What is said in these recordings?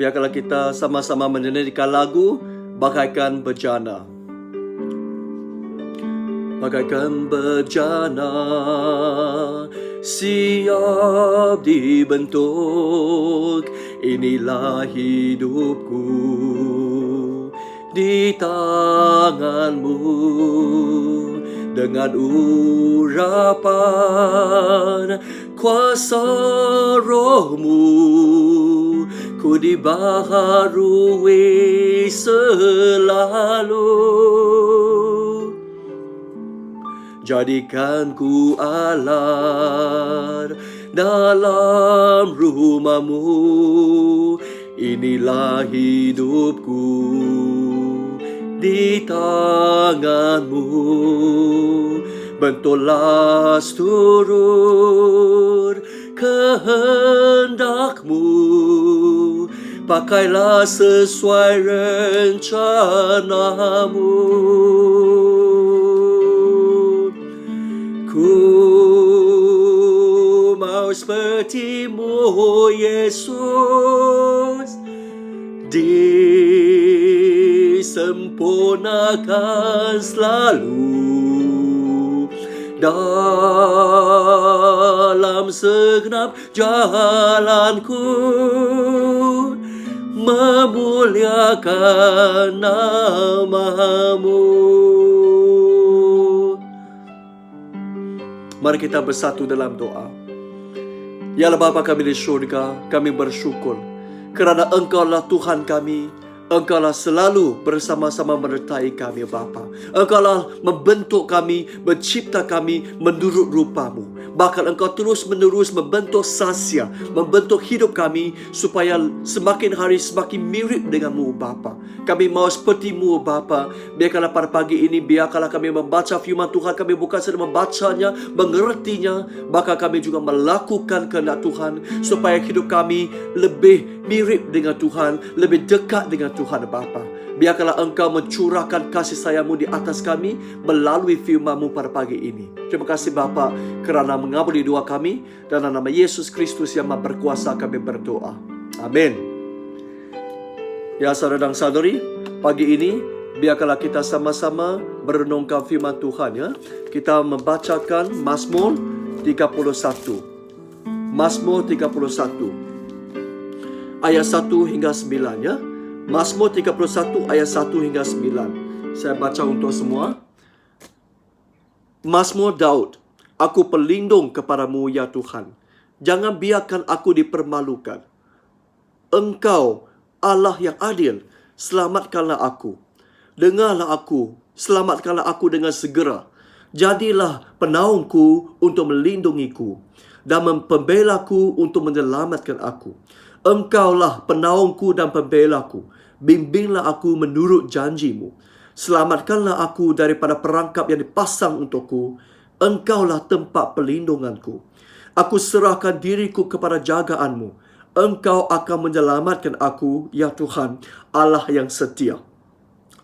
Biarkanlah kita sama-sama menyanyikan lagu Bagaikan Bejana. Bagaikan bejana siap dibentuk, inilah hidupku di tanganmu. Dengan urapan kuasa rohmu, ku dibaharui selalu. Jadikan ku alat dalam rumahmu, inilah hidupku di tanganmu. Bentollah seturut kehendakmu, pakailah sesuai rencanamu. Ku mau seperti-Mu, Yesus, disempurnakan selalu dalam segenap jalanku, memuliakan nama-Mu. Mari kita bersatu dalam doa. Ya Allah Bapa kami di syurga, kami bersyukur kerana Engkau-Lah Tuhan kami. Engkau-Lah selalu bersama-sama menyertai kami Bapa. Engkau-Lah membentuk kami, mencipta kami menurut rupa-Mu. Bahkan Engkau terus-menerus membentuk sasya, membentuk hidup kami supaya semakin hari semakin mirip dengan-Mu Bapa. Kami mau seperti-Mu Bapa. Biarkanlah pada pagi ini, biarkanlah kami membaca firman Tuhan. Kami bukan saja membacanya, mengertinya, bahkan kami juga melakukan kehendak Tuhan supaya hidup kami lebih mirip dengan Tuhan, lebih dekat dengan Tuhan Bapa. Biarkanlah Engkau mencurahkan kasih sayang-Mu di atas kami melalui firman-Mu pada pagi ini. Terima kasih Bapa kerana mengabuli doa kami. Dalam nama Yesus Kristus yang Maha Berkuasa kami berdoa. Amin. Ya saudara dan saudari, pagi ini biarkanlah kita sama-sama merenungkan firman Tuhan ya. Kita membacakan Mazmur 31. Mazmur 31 ayat 1 hingga 9 ya. Mazmur 31 ayat 1 hingga 9. Saya baca untuk semua. Mazmur Daud. Aku pelindung kepadamu ya Tuhan. Jangan biarkan aku dipermalukan. Engkau Allah yang adil, selamatkanlah aku. Dengarlah aku, selamatkanlah aku dengan segera. Jadilah penaungku untuk melindungiku dan pembelaku untuk menyelamatkan aku. Engkaulah penaungku dan pembelaku. Bimbinglah aku menurut janji-Mu. Selamatkanlah aku daripada perangkap yang dipasang untukku. Engkaulah tempat pelindunganku. Aku serahkan diriku kepada jagaan-Mu. Engkau akan menyelamatkan aku, ya Tuhan, Allah yang setia.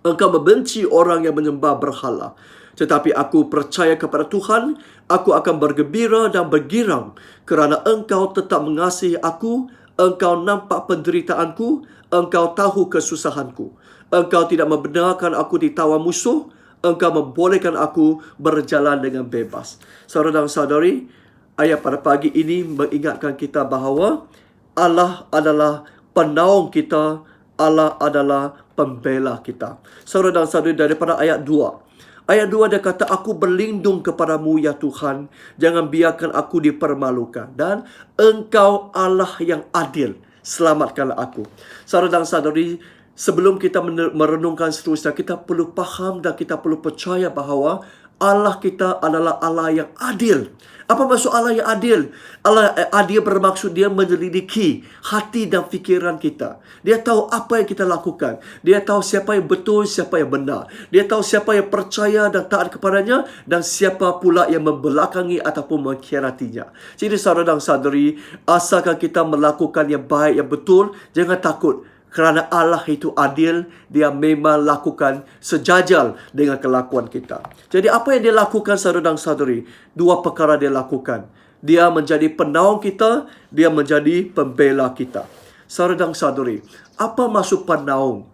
Engkau membenci orang yang menyembah berhala. Tetapi aku percaya kepada Tuhan. Aku akan bergembira dan bergirang kerana Engkau tetap mengasihi aku. Engkau nampak penderitaanku. Engkau tahu kesusahanku. Engkau tidak membenarkan aku ditawan musuh. Engkau membolehkan aku berjalan dengan bebas. Saudara dan saudari, ayat pada pagi ini mengingatkan kita bahawa Allah adalah penaung kita. Allah adalah pembela kita. Saudara dan saudari, daripada ayat 2. Ayat 2 dia kata, aku berlindung kepadamu ya Tuhan. Jangan biarkan aku dipermalukan. Dan Engkau Allah yang adil. Selamatkanlah aku. Saudara dan saudari, sebelum kita merenungkan seterusnya, kita perlu faham dan kita perlu percaya bahawa Allah kita adalah Allah yang adil. Apa maksud Allah yang adil? Allah adil bermaksud dia menyelidiki hati dan fikiran kita. Dia tahu apa yang kita lakukan. Dia tahu siapa yang betul, siapa yang benar. Dia tahu siapa yang percaya dan taat kepadanya, dan siapa pula yang membelakangi ataupun mengkhianatinya. Jadi saudara dan saudari, asalkan kita melakukan yang baik, yang betul, jangan takut. Kerana Allah itu adil, dia memang lakukan sejajal dengan kelakuan kita. Jadi apa yang dia lakukan saudara dan saudari? Dua perkara dia lakukan. Dia menjadi penaung kita, dia menjadi pembela kita. Saudara dan saudari, apa maksud penaung?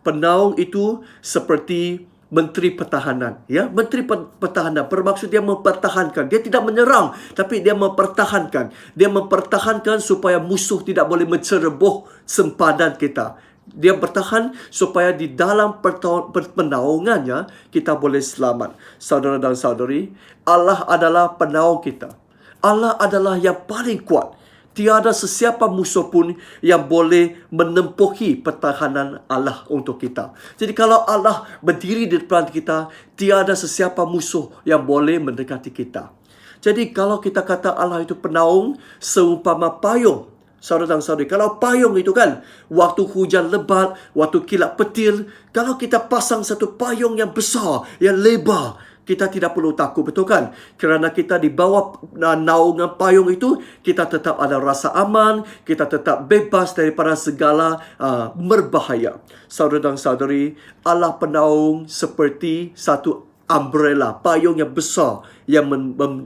Penaung itu seperti Menteri Pertahanan, ya. Menteri Pertahanan bermaksud dia mempertahankan. Dia tidak menyerang, tapi dia mempertahankan. Dia mempertahankan supaya musuh tidak boleh menceroboh sempadan kita. Dia bertahan supaya di dalam penaungannya kita boleh selamat. Saudara dan saudari, Allah adalah penaung kita. Allah adalah yang paling kuat. Tiada sesiapa musuh pun yang boleh menempuhi pertahanan Allah untuk kita. Jadi kalau Allah berdiri di depan kita, tiada sesiapa musuh yang boleh mendekati kita. Jadi kalau kita kata Allah itu penaung, seumpama payung. Saudara dan saudari, kalau payung itu kan, waktu hujan lebat, waktu kilat petir, kalau kita pasang satu payung yang besar, yang lebar, kita tidak perlu takut, betul kan? Kerana kita di bawah naungan payung itu, kita tetap ada rasa aman, kita tetap bebas daripada segala berbahaya. Saudara dan saudari, Allah penaung seperti satu umbrella, payung yang besar yang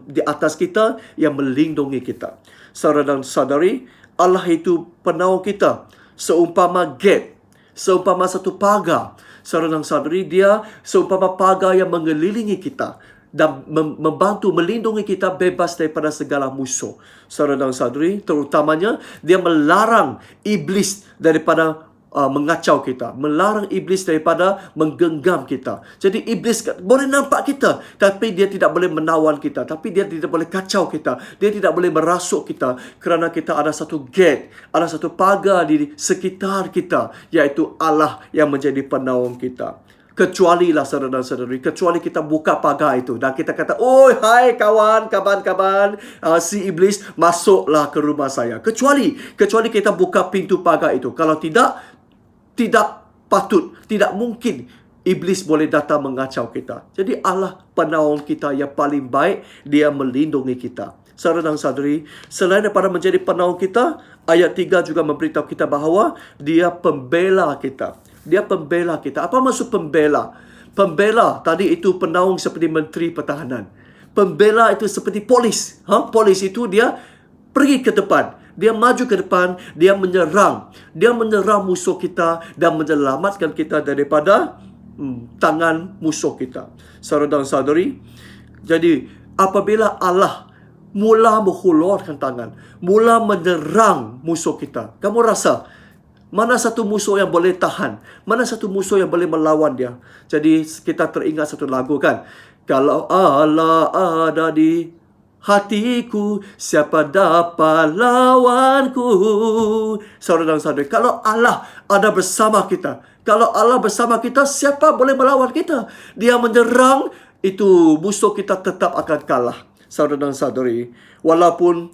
di atas kita, yang melindungi kita. Saudara dan saudari, Allah itu penaung kita seumpama gate, seumpama satu pagar. Saudara dan saudari, dia seumpama pagar yang mengelilingi kita dan membantu melindungi kita bebas daripada segala musuh. Saudara dan saudari, terutamanya dia melarang iblis daripada mengacau kita, melarang iblis daripada menggenggam kita. Jadi iblis boleh nampak kita, tapi dia tidak boleh menawan kita, tapi dia tidak boleh kacau kita, dia tidak boleh merasuk kita, kerana kita ada satu gate, ada satu pagar di sekitar kita, iaitu Allah yang menjadi penaung kita. Kecuali lah saudara dan saudari, kecuali kita buka pagar itu dan kita kata, "Oh, hai kawan, si iblis masuklah ke rumah saya." Kecuali kita buka pintu pagar itu. Kalau tidak patut, tidak mungkin iblis boleh datang mengacau kita. Jadi Allah penaung kita yang paling baik, dia melindungi kita. Saudara dan saudari, selain daripada menjadi penaung kita, ayat 3 juga memberitahu kita bahawa dia pembela kita. Dia pembela kita. Apa maksud pembela? Pembela tadi itu penaung seperti Menteri Pertahanan. Pembela itu seperti polis. Polis itu dia pergi ke depan. Dia maju ke depan, dia menyerang. Dia menyerang musuh kita dan menyelamatkan kita daripada tangan musuh kita. Saudara dan saudari, jadi apabila Allah mula menghulurkan tangan, mula menyerang musuh kita, kamu rasa mana satu musuh yang boleh tahan? Mana satu musuh yang boleh melawan dia? Jadi kita teringat satu lagu kan, kalau Allah ada di hatiku, siapa dapat lawanku? Saudara dan saudari, kalau Allah ada bersama kita, kalau Allah bersama kita, siapa boleh melawan kita? Dia menyerang, itu musuh kita tetap akan kalah. Saudara dan saudari, walaupun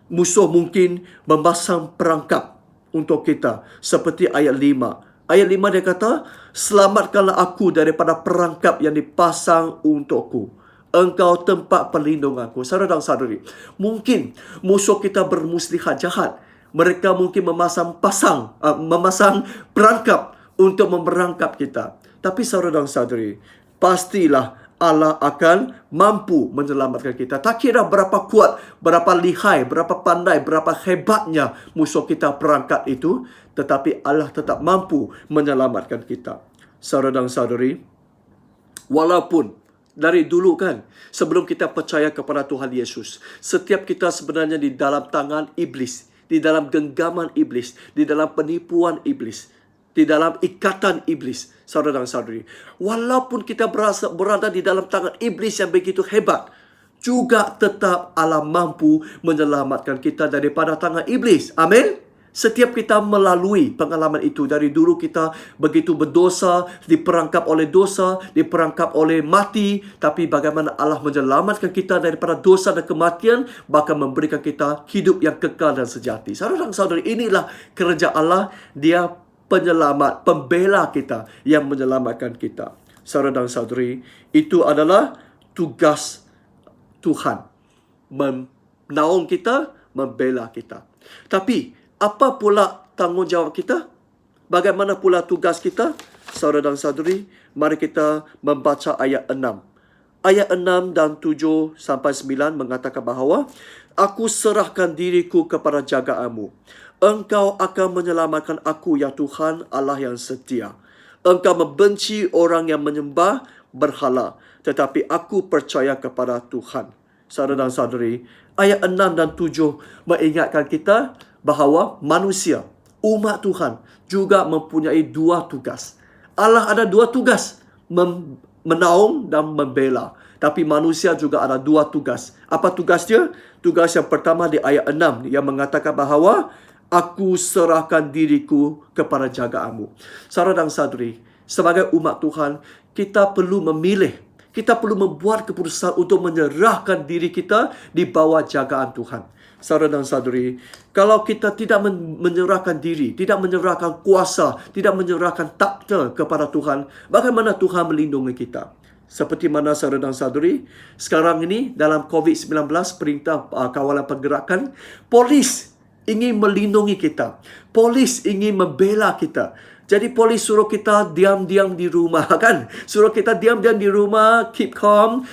musuh mungkin memasang perangkap untuk kita, seperti ayat 5. Ayat 5 dia kata, "Selamatkanlah aku daripada perangkap yang dipasang untukku. Engkau tempat perlindunganku." Saudara dan saudari, mungkin musuh kita bermuslihat jahat. Mereka mungkin memasang perangkap untuk memerangkap kita. Tapi saudara dan saudari, pastilah Allah akan mampu menyelamatkan kita. Tak kira berapa kuat, berapa lihai, berapa pandai, berapa hebatnya musuh kita perangkap itu, tetapi Allah tetap mampu menyelamatkan kita. Saudara dan saudari, walaupun dari dulu kan, sebelum kita percaya kepada Tuhan Yesus, setiap kita sebenarnya di dalam tangan iblis, di dalam genggaman iblis, di dalam penipuan iblis, di dalam ikatan iblis. Saudara dan saudari, walaupun kita berada di dalam tangan iblis yang begitu hebat, juga tetap Allah mampu menyelamatkan kita daripada tangan iblis. Amin. Setiap kita melalui pengalaman itu. Dari dulu kita begitu berdosa, diperangkap oleh dosa, diperangkap oleh mati. Tapi bagaimana Allah menyelamatkan kita daripada dosa dan kematian, bahkan memberikan kita hidup yang kekal dan sejati. Saudara dan saudari, inilah kerja Allah. Dia penyelamat, pembela kita, yang menyelamatkan kita. Saudara dan saudari, itu adalah tugas Tuhan. Menaung kita, membela kita. Tapi apa pula tanggungjawab kita? Bagaimana pula tugas kita? Saudara dan saudari, mari kita membaca ayat 6. Ayat 6 dan 7 sampai 9 mengatakan bahawa aku serahkan diriku kepada jagaanmu. Engkau akan menyelamatkan aku, ya Tuhan Allah yang setia. Engkau membenci orang yang menyembah berhala, tetapi aku percaya kepada Tuhan. Saudara dan saudari, ayat 6 dan 7 mengingatkan kita bahawa manusia, umat Tuhan juga mempunyai dua tugas. Allah ada dua tugas, menaung dan membela. Tapi manusia juga ada dua tugas. Apa tugas dia? Tugas yang pertama di ayat 6 yang mengatakan bahawa aku serahkan diriku kepada jagaanmu. Saudara dan saudari, sebagai umat Tuhan, kita perlu memilih. Kita perlu membuat keputusan untuk menyerahkan diri kita di bawah jagaan Tuhan. Saudara dan saudari, kalau kita tidak menyerahkan diri, tidak menyerahkan kuasa, tidak menyerahkan takhta kepada Tuhan, bagaimana Tuhan melindungi kita? Seperti mana saudara dan saudari, sekarang ini dalam COVID-19, Perintah Kawalan Pergerakan, polis ingin melindungi kita. Polis ingin membela kita. Jadi polis suruh kita diam-diam di rumah, kan? Suruh kita diam-diam di rumah, keep calm,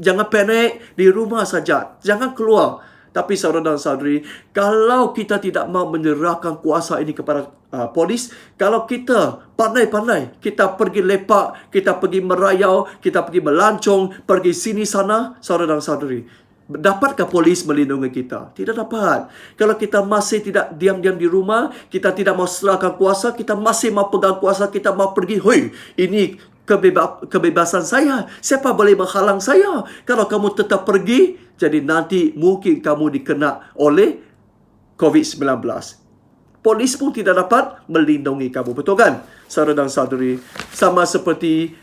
jangan panik, di rumah saja, jangan keluar. Tapi saudara dan saudari, kalau kita tidak mahu menyerahkan kuasa ini kepada polis, kalau kita pandai-pandai, kita pergi lepak, kita pergi merayau, kita pergi melancong, pergi sini sana, saudara dan saudari, dapatkah polis melindungi kita? Tidak dapat. Kalau kita masih tidak diam-diam di rumah, kita tidak mau serahkan kuasa, kita masih mau pegang kuasa, kita mau pergi, hoi, ini kebebasan saya. Siapa boleh menghalang saya? Kalau kamu tetap pergi, jadi nanti mungkin kamu dikena oleh COVID-19. Polis pun tidak dapat melindungi kamu. Betul kan? Saudara dan saudari, sama seperti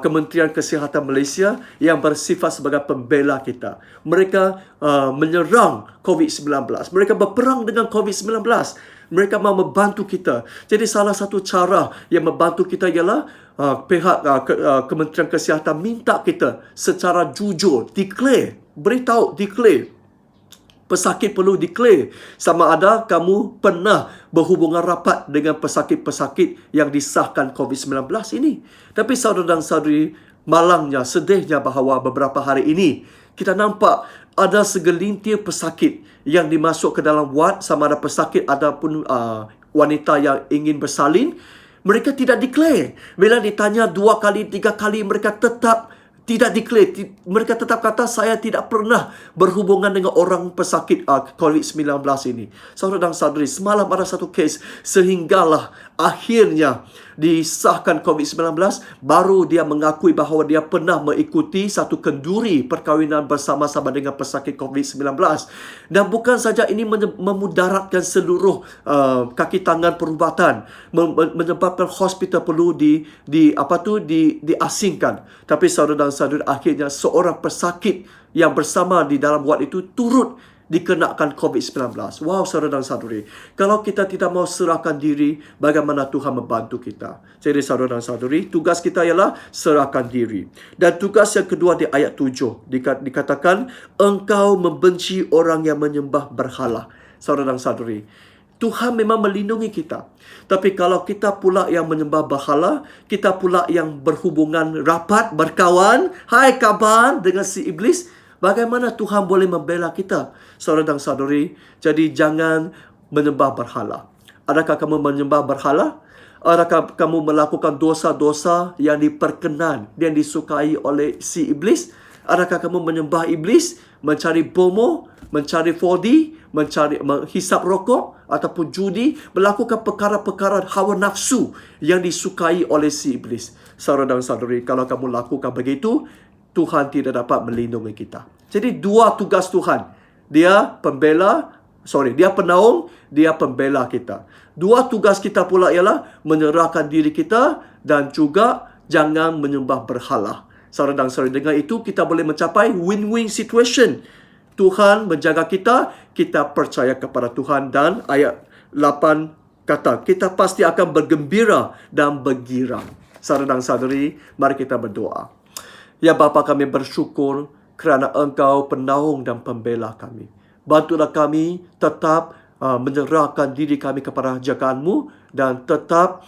Kementerian Kesihatan Malaysia yang bersifat sebagai pembela kita. Mereka menyerang COVID-19. Mereka berperang dengan COVID-19. Mereka mahu membantu kita. Jadi salah satu cara yang membantu kita ialah pihak Kementerian Kesihatan minta kita secara jujur, beritahu, pesakit perlu declare sama ada kamu pernah berhubungan rapat dengan pesakit-pesakit yang disahkan COVID-19 ini. Tapi saudara dan saudari, malangnya, sedihnya bahawa beberapa hari ini kita nampak ada segelintir pesakit yang dimasuk ke dalam ward, sama ada pesakit ataupun wanita yang ingin bersalin. Mereka tidak declare. Bila ditanya 2 kali, 3 kali, mereka tetap tidak declare. Mereka tetap kata, saya tidak pernah berhubungan dengan orang pesakit COVID-19 ini. Saudara dan saudari, semalam ada satu kes, sehinggalah akhirnya disahkan COVID-19, baru dia mengakui bahawa dia pernah mengikuti satu kenduri perkahwinan bersama-sama dengan pesakit COVID-19. Dan bukan saja ini memudaratkan seluruh kaki tangan perubatan, menyebabkan hospital perlu diasingkan. Tapi saudara dan saudari, akhirnya seorang pesakit yang bersama di dalam ward itu turut dikenakan COVID-19. Wow, saudara dan saudari, kalau kita tidak mau serahkan diri, bagaimana Tuhan membantu kita? Jadi saudara dan saudari, tugas kita ialah serahkan diri. Dan tugas yang kedua di ayat 7 dikatakan, engkau membenci orang yang menyembah berhala. Saudara dan saudari, Tuhan memang melindungi kita. Tapi kalau kita pula yang menyembah berhala, kita pula yang berhubungan rapat, berkawan, hai kawan dengan si iblis, bagaimana Tuhan boleh membela kita? Saudara dan saudari, jadi jangan menyembah berhala. Adakah kamu menyembah berhala? Adakah kamu melakukan dosa-dosa yang diperkenan, yang disukai oleh si iblis? Adakah kamu menyembah iblis, mencari bomo, mencari 4D, menghisap rokok ataupun judi, melakukan perkara-perkara hawa nafsu yang disukai oleh si iblis? Saudara dan saudari, kalau kamu lakukan begitu, Tuhan tidak dapat melindungi kita. Jadi dua tugas Tuhan. Dia penaung, dia pembela kita. Dua tugas kita pula ialah menyerahkan diri kita dan juga jangan menyembah berhala. Saudara dan saudari, dengan itu kita boleh mencapai win-win situation. Tuhan menjaga kita, kita percaya kepada Tuhan. Dan ayat 8 kata, kita pasti akan bergembira dan bergirang. Saudara dan saudari, mari kita berdoa. Ya Bapa, kami bersyukur kerana Engkau penaung dan pembela kami. Bantulah kami tetap menyerahkan diri kami kepada jagaan-Mu dan tetap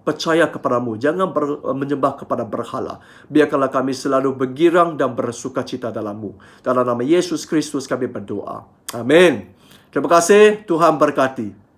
percaya kepadamu. Jangan menyembah kepada berhala. Biarkanlah kami selalu bergirang dan bersukacita dalam-Mu. Dalam nama Yesus Kristus kami berdoa. Amin. Terima kasih. Tuhan berkati.